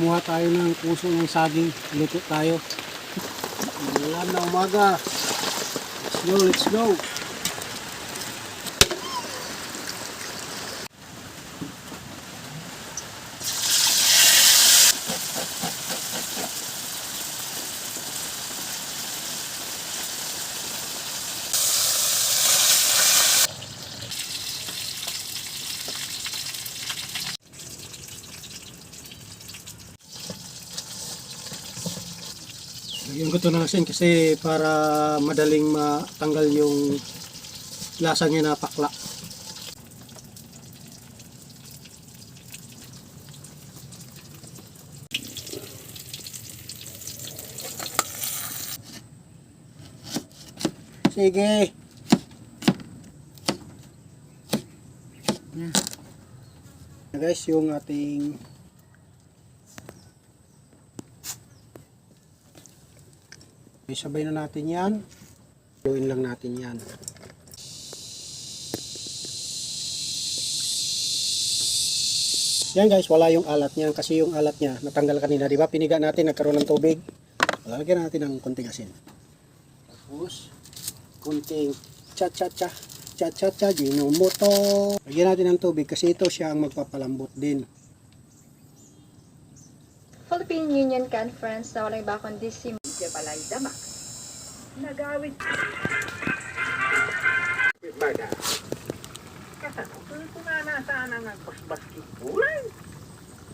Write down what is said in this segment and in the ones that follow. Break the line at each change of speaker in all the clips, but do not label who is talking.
kumuha tayo ng puso ng saging. Luto tayo. Ulan na umaga. Let's go, let's go. Lagyan ko ito ng asin kasi para madaling matanggal yung lasa niya na pakla. Sige. Yan. Guys, yung ating sabay na natin yan. Gawin lang natin yan. Yan guys, wala yung alat niya kasi yung alat niya natanggal kanina, di ba? Piniga natin, nagkaroon ng tubig. Lalagyan natin ng konting asin. Tapos konting cha-cha-cha, cha-cha-cha, Ginomoto. Lagyan natin ng tubig kasi ito siya ang magpapalambot din.
Philippine Union Conference na walang iba kundi si Balay Damak.
Nagawid. Bada. Katanong ko nga nasaan ang basketbulan.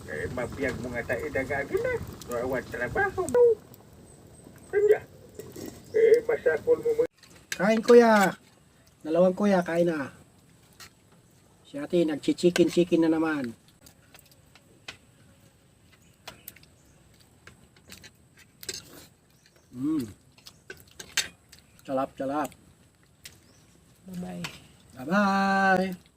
Eh, mabiyag mo nga tayo dagagin na. Rawat trabaho mo. Kanya. Eh, masakol mo mo.
Kain kuya. Dalawang kuya, kain na. Si ate, nag-chicken na naman. Calap.
Bye-bye.
Bye-bye.